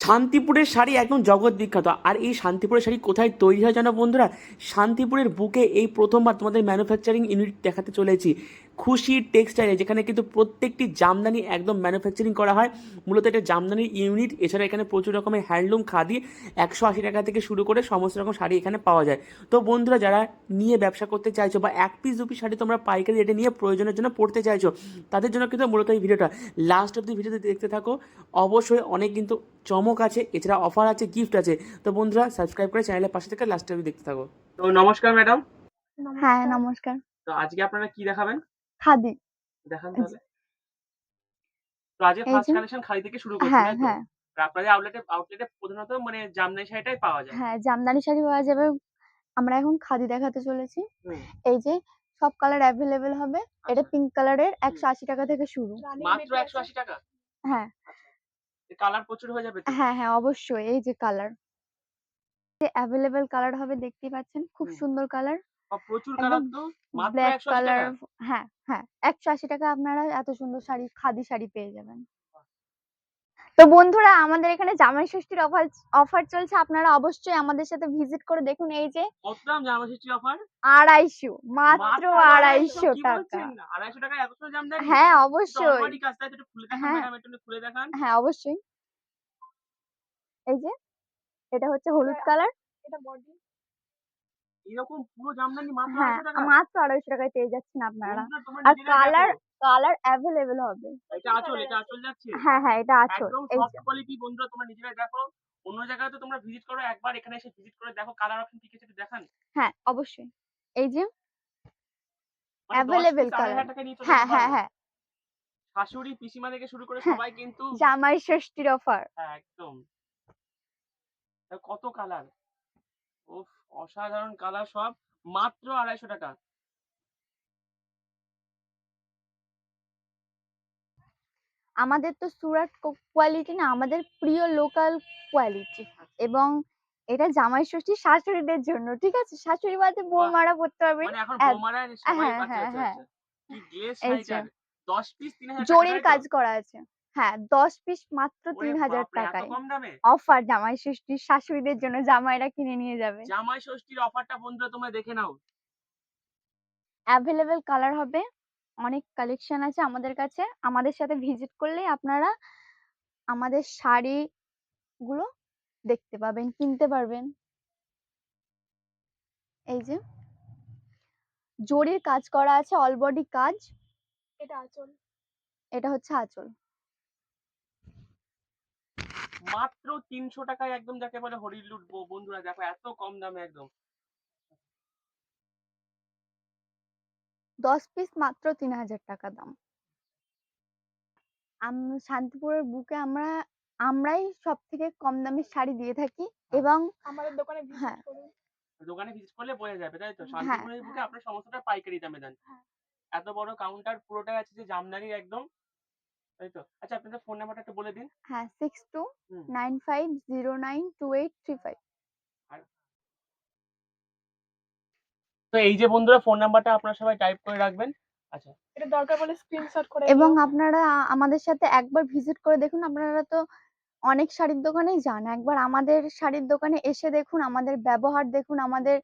শান্তিপুরের শাড়ি একদম জগৎ বিখ্যাত। আর এই শান্তিপুরের শাড়ি কোথায় তৈরি হয় জানো বন্ধুরা? শান্তিপুরের বুকে এই প্রথমবার তোমাদের ম্যানুফ্যাকচারিং ইউনিট দেখাতে চলেছি, খুশি টেক্সটাইলে, যেখানে কিন্তু প্রত্যেকটি জামদানি একদম ম্যানুফ্যাকচারিং করা হয়। মূলত এটা জামদানির ইউনিট। এছাড়া এখানে প্রচুর রকমের হ্যান্ডলুম, খাদি, 180 টাকা থেকে শুরু করে সমস্ত রকম শাড়ি এখানে পাওয়া যায়। তো বন্ধুরা, যারা নিয়ে ব্যবসা করতে চাইছো বা 1 পিস 2 পিস শাড়ি তোমরা পাইকারি রেটে নিয়ে প্রয়োজনের জন্য পড়তে চাইছো, তাদের জন্য কিন্তু মূলত এই ভিডিওটা লাস্ট অব্দি ভিডিওতে দেখতে থাকো। অবশ্যই অনেক কিন্তু চমক আছে, এছাড়া অফার আছে, গিফট আছে। তো বন্ধুরা, সাবস্ক্রাইব করে চ্যানেলের পাশে থেকে লাস্ট অব্দি দেখতে থাকো। তো নমস্কার ম্যাডাম। হ্যাঁ, নমস্কার। তো আজকে আপনারা কি দেখাবেন? খাদি। দেখান তাহলে। তো আজকে এই ফার্স্ট যে কালেকশন খাদি থেকে শুরু করছেন, হ্যাঁ, তাই তো? হ্যাঁ, আর আপনাদের আউটলেটে প্রধানত মানে জামদানি শাড়িটাই পাওয়া যায়। হ্যাঁ, জামদানি শাড়ি পাওয়া যাবে। আমরা এখন খাদি দেখাতে চলেছি। হুম। এই যে সব কালার অ্যাভেলেবেল হবে। এটা আচ্ছা। পিঙ্ক কালারের হুম। 180 টাকা থেকে শুরু। মাত্র 180 টাকা? হ্যাঁ, আচ্ছা। কালার প্রচুর হয়ে যাবে তো? হ্যাঁ, হ্যাঁ, অবশ্যই। এই যে কালার, যে অ্যাভেলেবেল কালার হবে, দেখতেই পাচ্ছেন। খুব হুম। সুন্দর কালার। প্রচুর একদম কালার তো। মাত্র ব্ল্যাক 180 কালার। টাকা? হ্যাঁ, হ্যাঁ, 180 টাকা আপনারা এত সুন্দর শাড়ি, খাদি শাড়ি পেয়ে যাবেন। তো বন্ধুরা, আমাদের এখানে জামাই ষষ্ঠীর অফার চলছে। আপনারা অবশ্যই আমাদের সাথে ভিজিট করে দেখুন। এই যে কত দাম জামা ষষ্ঠী অফার? 250, মাত্র মাত্র 250? 250 কি টাকা। বলছেন? 250 টাকায় এত সুন্দর জামদানি? হ্যাঁ, এটা অবশ্যই। অলমারি কাজ, তাই তো? একটু খুলে দেখান হ্যাঁ, ম্যাডাম, একটু খুলে দেখান। হ্যাঁ, অবশ্যই। এই যে এটা হচ্ছে হলুদ কালার। এরকম পুরো জামদানি মাত্র হ্যাঁ, 250 টাকা? মাত্র 250 টাকায় পেয়ে যাচ্ছেন আপনারা। বন্ধুরা তোমরা আর নিজেরাই দেখো। কালার কালার অ্যাভেলেবেল হবে। এটা আঁচল যাচ্ছে। হ্যাঁ, হ্যাঁ, এটা আঁচল। একদম এই সফট যে কোয়ালিটি। বন্ধুরা তোমরা নিজেরাই দেখো। অন্য জায়গায় তো তোমরা ভিজিট করো, একবার এখানে এসে ভিজিট করে দেখো কালার অপশন কি কি আছে একটু দেখান। হ্যাঁ, অবশ্যই। এই যে মানে 10 অ্যাভেলেবেল পিস কালার। 2500 টাকায় নিয়ে চলে হ্যাঁ, যেতে হ্যাঁ, পারবো। হ্যাঁ, শাশুড়ি, পিসিমা থেকে শুরু করে হ্যাঁ, সবাই কিন্তু। জামাই ষষ্ঠীর অফার। হ্যাঁ, একদম। কত কালার! উফ, অসাধারণ কালার সব। মাত্র 250 টাকা। আমাদের তো সুরাট কোয়ালিটি না, আমাদের প্রিয় লোকাল কোয়ালিটি। এবং এটা জামাই ষষ্ঠী শাশুড়িদের জন্য, ঠিক আছে? শাশুড়ি বাদে বাহ! বৌমারা পড়তে পারবে। মানে এখন বৌমারা সবাই। হ্যাঁ, আচ্ছা, হ্যাঁ, আচ্ছা, হ্যাঁ। আচ্ছা। কি গ্লেজ এই যে শাড়িটার 10 পিস 3000 টাকা, জরির তাই তো? কাজ করা আছে। হ্যাঁ, 10 পিস মাত্র ওরে 3000 বাপরে! এত টাকায়। কম দামে? অফার জামাই ষষ্ঠীর শাশুড়িদের জন্য, জামাইরা কিনে নিয়ে যাবে। জামাই ষষ্ঠীর অফারটা বন্ধুরা তোমরা দেখে নাও। অ্যাভেলেবল কালার হবে। অনেক কালেকশন আছে আমাদের কাছে। আমাদের সাথে ভিজিট করলেই আপনারা আমাদের শাড়িগুলো দেখতে পাবেন, কিনতে পারবেন। এই যে জরির কাজ করা আছে, অল বডি কাজ। এটা হচ্ছে আঁচল। মাত্র 300 টাকায় একদম যাকে বলে হরির লুটবো। বন্ধুরা দেখো এত কম দামে একদম। 10 পিস মাত্র 3000 টাকা দাম। শান্তিপুরের বুকে আমরাই সবথেকে কম দামে শাড়ি দিয়ে থাকি। এবং হ্যাঁ, দোকানে ভিজিট করলে বোঝা যাবে, তাই তো? হ্যাঁ, শান্তিপুরের বুকে আপনারা সমস্তটা পাইকারি দামে দেন। এত বড় কাউন্টার পুরোটাই আছে যে জামদানির একদম, তাই তো? আচ্ছা, আপনাদের ফোন নাম্বারটা একটু বলে দিন। হ্যাঁ, হুম। 6295092835। আর তো এই যে বন্ধুরা, ফোন নাম্বারটা আপনারা সবাই টাইপ করে রাখবেন। আচ্ছা। এবং আপনারা আমাদের সাথে একবার ভিজিট করে দেখুন। আপনারা তো অনেক শাড়ির দোকানেই যান। একবার আমাদের শাড়ির দোকানে এসে দেখুন, আমাদের ব্যবহার দেখুন, আমাদের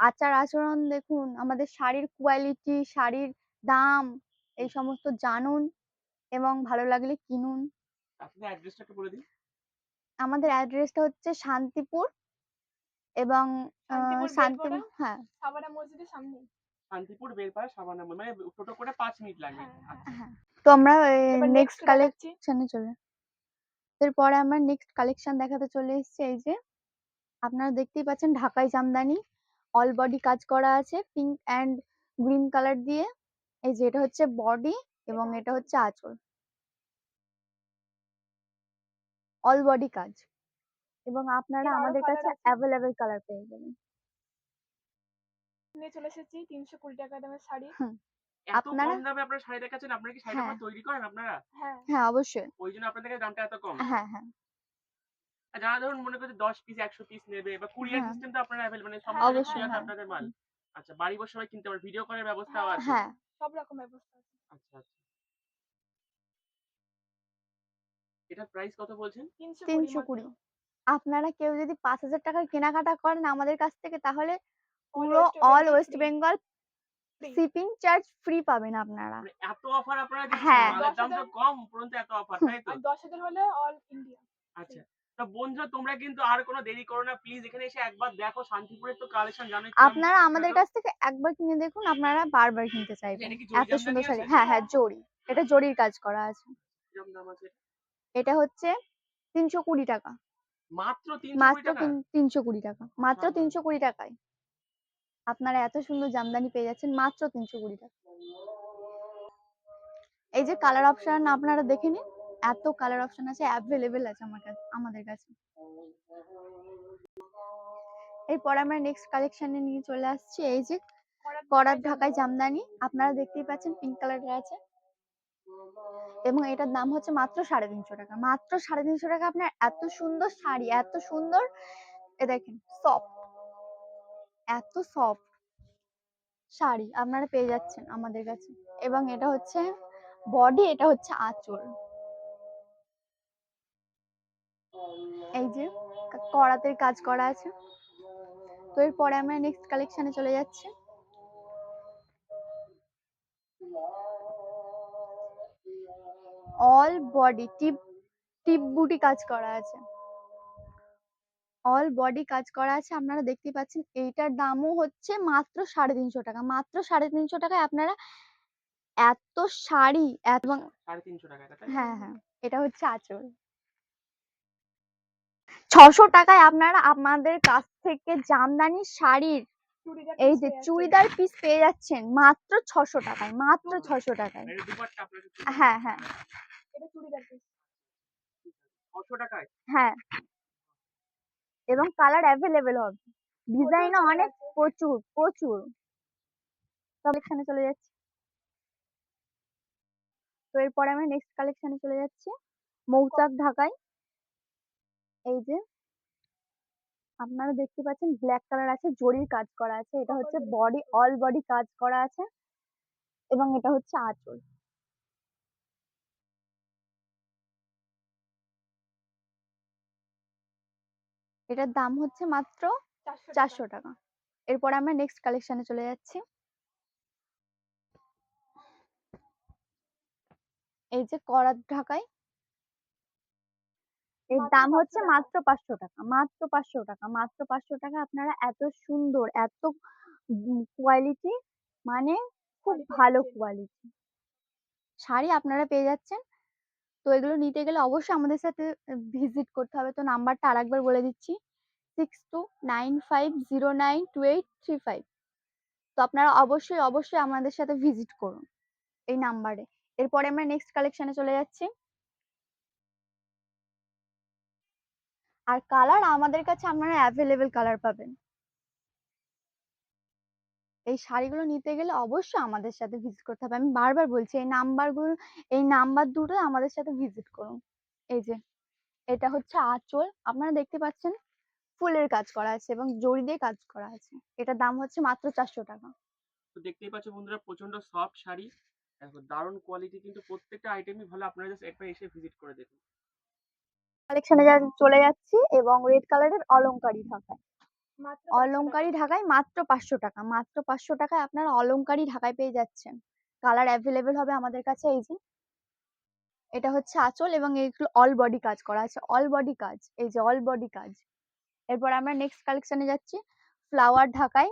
আচার আচরণ দেখুন, আমাদের শাড়ির কোয়ালিটি, শাড়ির দাম, এই সমস্ত জানুন এবং ভালো লাগলে কিনুন। আপনাদের অ্যাড্রেসটা একটু বলে দিন। আমাদের অ্যাড্রেসটা হচ্ছে শান্তিপুর। এবং শান্তিপুর, হ্যাঁ, শান্তিপুর বেলপাড়া সাবানা মোড়, মানে টোটো করে 5 মিনিট লাগবে। আচ্ছা। হ্যাঁ। তো আমরা নেক্সট কালেকশনে চলে এরপরে আমরা নেক্সট কালেকশন দেখাতে চলে এসেছি। এই যে আপনারা দেখতেই পাচ্ছেন, ঢাকাই জামদানি, অল বডি কাজ করা আছে পিঙ্ক অ্যান্ড গ্রিন কালার দিয়ে। এই যে এটা হচ্ছে বডি এবং এটা হচ্ছে আঁচল। অল বডি কাজ। এবং আপনারা আমাদের কাছে অ্যাভেলেবেল কালার পেয়ে যাবেন। হুম, এত আপনারা কম দামে আপনারা শাড়ি দেখাচ্ছেন, আপনারা কি শাড়িটা হ্যাঁ, পুরো তৈরি করেন আপনারা? হ্যাঁ, অবশ্যই। ওই জন্য আপনাদের কাছে দামটা এত কম। হ্যাঁ, হ্যাঁ, আর যারা ধরুন মনে করছে 10 পিস 100 পিস নেবে, বা কুরিয়ার হ্যাঁ, সিস্টেম তো আপনারা অ্যাভেলেবল, মানে সমস্ত অবশ্যই। কুরিয়ার হ্যাঁ, আপনাদের মাল। আচ্ছা, বাড়ি বসে সবাই কিনতে পারে, ভিডিও কলের ব্যবস্থাও আছে। হ্যাঁ, আচ্ছা, আচ্ছা। এটার প্রাইস কত বলছেন? 320। আপনারা কেউ যদি 5,000 টাকার কেনাকাটা করেন আমাদের কাছ থেকে তাহলে পুরো all West Bengal shipping charge free পাবেন আপনারা। মানে এত অফার আপনারা দিচ্ছেন? হ্যাঁ। মালের দাম তো কম, উপরন্তু এত অফার, তাই তো? আর 10,000 হলে অল ইন্ডিয়া। আচ্ছা। তো বন্ধুরা তোমরা কিন্তু আর কোনো দেরি করো না। প্লিজ এখানে এসে একবার দেখো শান্তিপুরের তো কালেকশন জানোই আপনারা আমাদের কাছ থেকে একবার কিনে দেখুন, আপনারা বারবার কিনতে চাইবেন। এটা কি জরি এত জামদানি সুন্দর শাড়ি। আছে? হ্যাঁ, হ্যাঁ, জরি। এটা জরির কাজ করা আছে। কিরকম দাম আছে? এটা হচ্ছে 320 টাকা। মাত্র 320 মাত্র টাকা? 320 টাকা। মাত্র অসাধারণ। 320 টাকায় আপনারা এত সুন্দর জামদানি পেয়ে যাচ্ছেন মাত্র 320 টাকা। এই যে কালার অপশন আপনারা দেখে নিন। এত কালার অপশন আছে, অ্যাভেলেবেল আছে আমাদের কাছে। এরপর আমরা নেক্সট কালেকশনে নিয়ে চলে আসছি। এই যে করাত ঢাকাই জামদানি আপনারা দেখতেই পাচ্ছেন, পিঙ্ক কালারের আছে এবং এটার দাম হচ্ছে মাত্র 350 টাকা। মাত্র 350 টাকা আপনার এত সুন্দর শাড়ি, এত সুন্দর, এ দেখেন সফট, এত সফট শাড়ি আপনারা পেয়ে যাচ্ছেন আমাদের কাছে। এবং এটা হচ্ছে বডি, এটা হচ্ছে আঁচল। এই যে করাতের কাজ করা আছে। তো এরপরে আমরা নেক্সট কালেকশনে চলে যাচ্ছি। অল বডি টিপ বুটি কাজ করা আছে। অল বডি কাজ করা আছে আপনারা দেখতে পাচ্ছেন। এইটার দামও হচ্ছে মাত্র 350 টাকা। মাত্র 350 টাকায় আপনারা এত শাড়ি এবং 350 টাকা এটা, তাই? হ্যাঁ, হ্যাঁ, এটা হচ্ছে আঁচল। 600 টাকায় আপনারা আমাদের কাছ থেকে জামদানি শাড়ির এই যে চুড়িদার পিস পেয়ে যাচ্ছেন মাত্র 600 টাকায়। মাত্র 600 টাকায়। এটা দুপাট্টা আপনাদের জন্য। হ্যাঁ, হ্যাঁ, এটা চুড়িদার পিস। 600 টাকায়? হ্যাঁ, এবং কালার অ্যাভেলেবেল হবে। ডিজাইনও colour অনেক, আছে। প্রচুর প্রচুর। কালেকশনে চলে যাচ্ছি। তো এরপরে আমরা নেক্সট কালেকশনে চলে যাচ্ছি। মৌচাক ঢাকায় এই যে আপনারা দেখতে পাচ্ছেন ব্ল্যাক কালার আছে, জরির কাজ করা আছে। এটা হচ্ছে বডি, অল বডি কাজ করা আছে এবং এটা হচ্ছে আঁচল। এটার দাম হচ্ছে মাত্র 400 টাকা। এরপরে আমরা নেক্সট কালেকশনে চলে যাচ্ছি। এই যে করাত ঢাকায় এর দাম হচ্ছে মাত্র 500 টাকা। মাত্র 500 টাকা। মাত্র 500 টাকা আপনারা এত সুন্দর, এত কোয়ালিটি, মানে খুব ভালো কোয়ালিটি শাড়ি আপনারা পেয়ে যাচ্ছেন। তো এগুলো নিতে গেলে অবশ্যই আমাদের সাথে ভিজিট করতে হবে। তো নাম্বারটা আরেকবার বলে দিচ্ছি, 6295092835। তো আপনারা অবশ্যই অবশ্যই আমাদের সাথে ভিজিট করুন এই নাম্বারে। এরপরে আমরা নেক্সট কালেকশনে চলে যাচ্ছি। আর কালার আমাদের কাছে আপনারা অ্যাভেলেবেল কালার পাবেন। এই শাড়িগুলো নিতে গেলে অবশ্যই আমাদের সাথে ভিজিট করতে হবে। আমি বারবার বলছি এই নাম্বার দুটো আমাদের সাথে ভিজিট করুন। এই যে এটা হচ্ছে আঁচল আপনারা দেখতে পাচ্ছেন, ফুলের কাজ করা আছে এবং জরি দিয়ে কাজ করা আছে। এটার দাম হচ্ছে মাত্র 400 টাকা। তো দেখতেই পাচ্ছ বন্ধুরা, প্রচন্ড সফট শাড়ি, দেখো দারুণ কোয়ালিটি, কিন্তু প্রত্যেকটা আইটেমই ভালো। আপনারা জাস্ট একবার এসে ভিজিট করে দেখুন। কালেকশনে চলে যাচ্ছি এবং রেড কালারের অলংকারী ঢাকায়। অলংকারী ঢাকায় মাত্র 500 টাকা। মাত্র 500 টাকায় আপনারা অলংকারী ঢাকায় পেয়ে যাচ্ছেন। কালার অ্যাভেলেবেল হবে আমাদের কাছে। এই যে এটা হচ্ছে আঁচল এবং এগুলো অল বডি কাজ করা আছে। অল বডি কাজ, এই যে অল বডি কাজ। এরপর আমরা নেক্সট কালেকশনে যাচ্ছি। ফ্লাওয়ার ঢাকায়,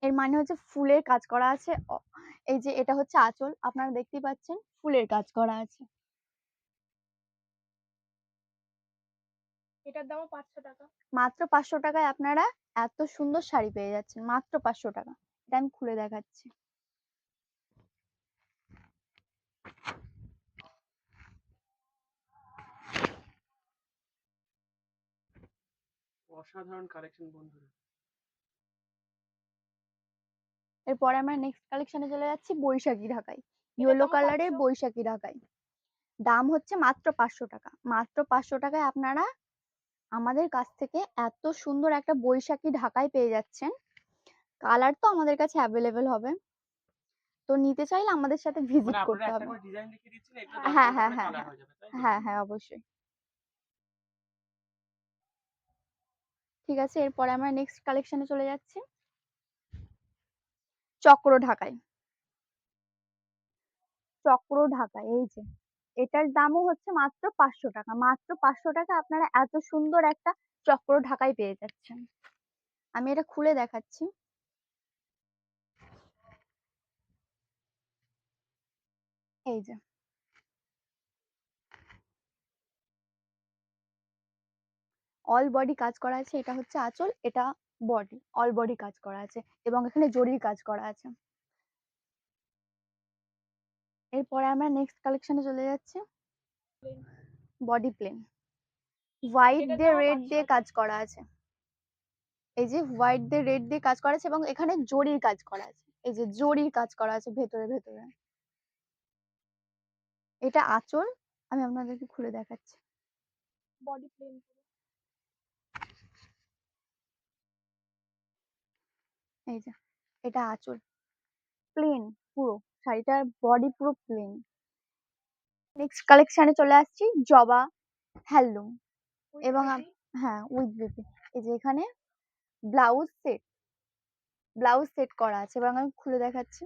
এর মানে হচ্ছে ফুলের কাজ করা আছে। এই যে এটা হচ্ছে আঁচল আপনারা দেখতেই পাচ্ছেন, ফুলের কাজ করা আছে। এটার দামও 500 টাকা। মাত্র 500 টাকায় আপনারা এত সুন্দর শাড়ি পেয়ে যাচ্ছেন। মাত্র 500 টাকা। এটা আমি খুলে দেখাচ্ছি। অসাধারণ কালেকশন বন্ধুরা। এরপরে আমরা নেক্সট কালেকশনে চলে যাচ্ছি বৈশাখী ঢাকায়। এটার ইয়েলো দামও কালারের 500। বৈশাখী ঢাকায় দাম হচ্ছে মাত্র 500 টাকা। মাত্র 500 টাকায় আপনারা আমাদের কাছ থেকে এত সুন্দর একটা বৈশাখী ঢাকায় পেয়ে যাচ্ছেন। কালার তো আমাদের কাছে অ্যাভেলেবেল হবে। তো নিতে চাইলে আমাদের সাথে মানে ভিজিট আপনারা করতে একটা হবে। করে ডিজাইন দেখিয়ে দিচ্ছেন, এগুলো হ্যাঁ, 10-15 হ্যাঁ, করে হ্যাঁ, কালার হ্যাঁ। হয়ে যাবে, তাই তো? হ্যাঁ, হ্যাঁ, অবশ্যই। ঠিক আছে, এরপরে আমরা নেক্সট কালেকশনে চলে যাচ্ছি। চক্র ঢাকাই। চক্র ঢাকাই এই যে। এটার দামও হচ্ছে মাত্র ৫০০ টাকা। মাত্র ৫০০ টাকায় আপনারা এত সুন্দর একটা চক্র ঢাকাই পেয়ে যাচ্ছেন। আমি এটা খুলে দেখাচ্ছি। এই যে। অল বডি কাজ করা আছে। এটা হচ্ছে আঁচল, এটা বডি। অল বডি কাজ করা আছে এবং এখানে জরির কাজ করা আছে। এরপরে আমরা নেক্সট কালেকশনে চলে যাচ্ছি। প্লেন। Body plain. হোয়াইট এটার দিয়ে দামও রেড ৫০০ দিয়ে টাকা। কাজ করা আছে। এই যে হোয়াইট দিয়ে রেড দিয়ে কাজ করা আছে এবং এখানে জরির কাজ করা আছে। এই যে জরির কাজ করা আছে ভেতরে, ভেতরে। এটা আঁচল। আমি আপনাদেরকে খুলে দেখাচ্ছি। বডি প্লেন পুরো। এই যে এটা আঁচল। প্লেন পুরো। শাড়িটার বডি পুরো প্লেন। নেক্সট কালেকশনে চলে আসছি জবা হ্যান্ডলুম উইথ এবং বেবি। হ্যাঁ উইথ বেবি। এই যে এখানে ব্লাউজ সেট, ব্লাউজ সেট করা আছে এবং আমি খুলে দেখাচ্ছি।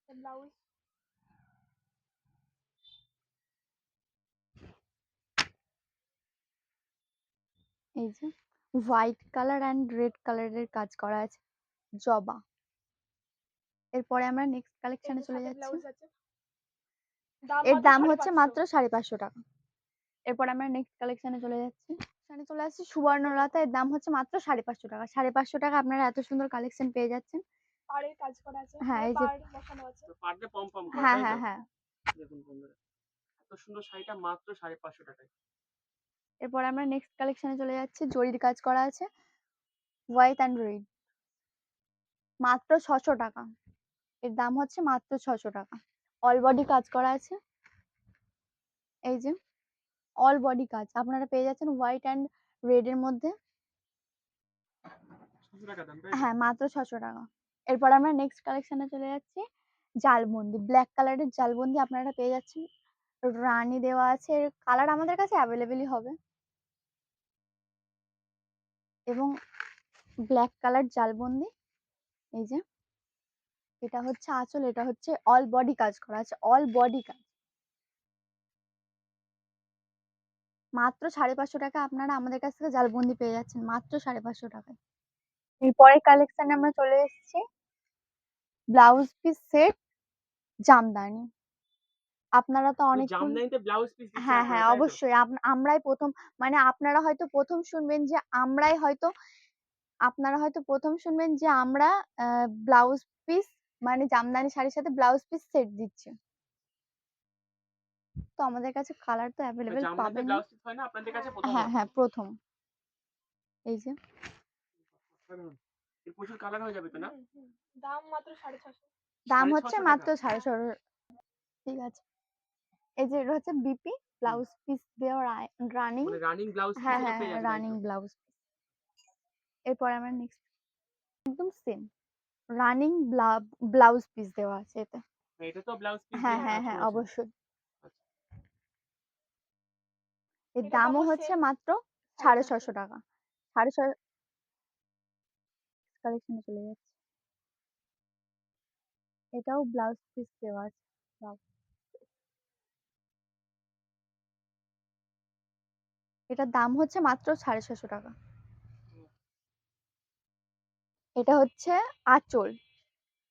ব্লাউজ। এই যে হোয়াইট কালার অ্যান্ড রেড কালারের কাজ করা আছে জবা। এরপরে আমরা নেক্সট এই কালেকশনে যে চলে সাথে যাচ্ছি। ব্লাউজ আছে। দাম এর মাত্র দাম হচ্ছে ৫৫০। মাত্র ৫৫০ টাকা। এরপর আমরা নেক্সট কালেকশনে চলে যাচ্ছি। এখানে চলে আসছি সুবর্ণলতা। এর দাম হচ্ছে মাত্র ৫৫০ টাকা। ৫৫০ টাকা আপনারা এত সুন্দর কালেকশন পেয়ে যাচ্ছেন। পাড়ের কাজ করা আছে। হ্যাঁ মানে এই যে পাড় বসানো আছে। তো পার ডে পম করা, হ্যাঁ, তাই তো? হ্যাঁ, হ্যাঁ। দেখুন বন্ধুরা, এত সুন্দর শাড়িটা মাত্র ৫৫০ টাকায়। এরপর আমরা নেক্সট কালেকশনে চলে যাচ্ছি। জরির কাজ করা আছে হোয়াইট অ্যান্ড রেড। মাত্র ৬০০ টাকা। এর দাম হচ্ছে মাত্র ৬০০ টাকা। অল বডি কাজ করা আছে। এই যে অল বডি কাজ আপনারা পেয়ে যাচ্ছেন হোয়াইট অ্যান্ড রেড এর মধ্যে। ৬০০ টাকা দাম, তাই তো? হ্যাঁ, মাত্র ৬০০ টাকা। এরপর আমরা নেক্সট কালেকশনে চলে যাচ্ছি। জালবন্দি, ব্ল্যাক কালারের জালবন্দি আপনারা পেয়ে যাচ্ছেন। রানী দেওয়া আছে। এর কালার আমাদের কাছে অ্যাভেলেবেলই হবে এবং ব্ল্যাক কালার জালবন্দি। এই যে এটা হচ্ছে আঁচল, এটা হচ্ছে অল বডি কাজ করা আছে, অল বডি কাজ। মাত্র ৫৫০ টাকা আপনারা আমাদের কাছ থেকে জালবন্দি পেয়ে যাচ্ছেন মাত্র ৫৫০ টাকায়। এরপরের কালেকশনে আমরা চলে এসেছি ব্লাউজ পিস সেট জামদানি। আপনারা তো তো অনেকক্ষণ জামদানিতে ব্লাউজ পিস দিচ্ছেন হ্যাঁ, আপনারা, হ্যাঁ, তাই তো? অবশ্যই। আমরাই ১ম মানে আপনারা হয়তো ১ম শুনবেন যে আমরাই হয়তো আপনারা হয়তো ১ম শুনবেন যে আমরা ব্লাউজ পিস মানে জামদানি শাড়ির সাথে ব্লাউজ পিস সেট দিচ্ছি। তো আমাদের কাছে কালার তো মানে অ্যাভেলেবেল জামদানিতে পাবেনই। ব্লাউজ পিস হয় না, আপনাদের কাছে হ্যাঁ, প্রথম হ্যাঁ, হচ্ছে। হ্যাঁ, ১ম। এই যে অসাধারণ। এর প্রচুর কালার হয়ে যাবে তো, না? হুম, হুম। দাম মাত্র ৬৫০। দাম হচ্ছে ৬৫০ মাত্র টাকা। ৬৫০। ঠিক আছে। এই যে এটা হচ্ছে বিপি হুম। ব্লাউজ পিস দেওয়া রানিং। মানে রানিং ব্লাউজ পিস হ্যাঁ, এটা হ্যাঁ, পেয়ে হ্যাঁ, যাচ্ছে, তাই রানিং তো? ব্লাউজ। এরপরে আমরা নেক্সট একদম সেম রানিং ব্লাউজ পিস দেওয়া আছে এতে। হ্যাঁ, এটা তো ব্লাউজ পিস হ্যাঁ, দিয়ে হ্যাঁ, হ্যাঁ, শুনেছি। অবশ্যই। আচ্ছা। এর এটার দামও দামও হচ্ছে সেম মাত্র ৬৫০ ৬৫০। টাকা। ৬৫০ কালেকশনে চলে যাচ্ছে। এটাও ব্লাউজ পিস দেওয়া আছে। ব্লাউজ। এটার দাম হচ্ছে মাত্র ৬৫০ টাকা। এটা হচ্ছে আঁচল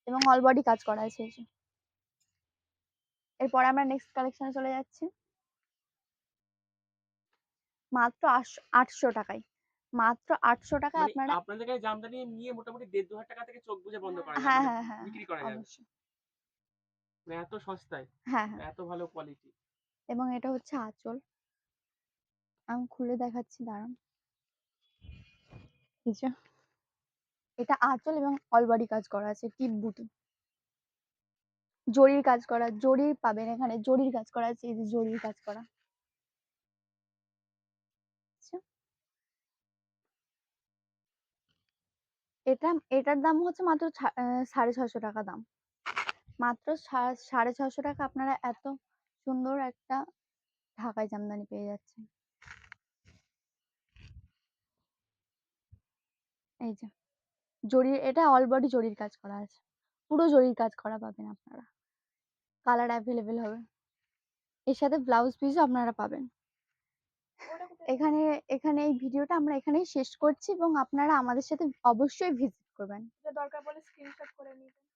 এবং অল বডি কাজ করা আছে এই যে। এরপরে আমরা নেক্সট কালেকশনে চলে যাচ্ছি। মাত্র ৮০০ টাকায়। মাত্র ৮০০ টাকায় মানে আপনারা আপনাদের কাছে জামদানি নিয়ে মোটামুটি ১,৫-২,০০০ টাকা থেকে চোখ বুজে বন্ধ হ্যাঁ, করা যাবে, হ্যাঁ, মানে হ্যাঁ, হ্যাঁ, বিক্রি হ্যাঁ, করা যাবে। অবশ্যই। মানে এত সস্তায়, হ্যাঁ, হ্যাঁ। এত ভালো কোয়ালিটি। এবং এটা হচ্ছে আঁচল। আমি খুলে দেখাচ্ছি দাঁড়ান। এই যে এটা আঁচল এবং অল বডি কাজ করা আছে টিপ বুটি। জরির কাজ করা, জরি পাবেন এখানে, জরির কাজ করা আছে, এই যে জরির কাজ করা। আচ্ছা, এটার দাম হচ্ছে মাত্র 650 টাকা দাম। মাত্র 650 টাকা আপনারা এত সুন্দর একটা ঢাকাই জামদানি পেয়ে যাচ্ছেন। এই যে এটা অল বডি জরির কাজ করা আছে। পুরো জরির কাজ করা পাবেন আপনারা। কালার অ্যাভেলেবেল হবে। এর সাথে ব্লাউজ পিসও আপনারা পাবেন। ওটা কোথায়? এখানে এখানে এই ভিডিওটা আমরা এখানেই শেষ করছি এবং আপনারা আমাদের সাথে অবশ্যই ভিজিট করবেন। এটা দরকার পড়লে স্ক্রিনশট করে নিবেন।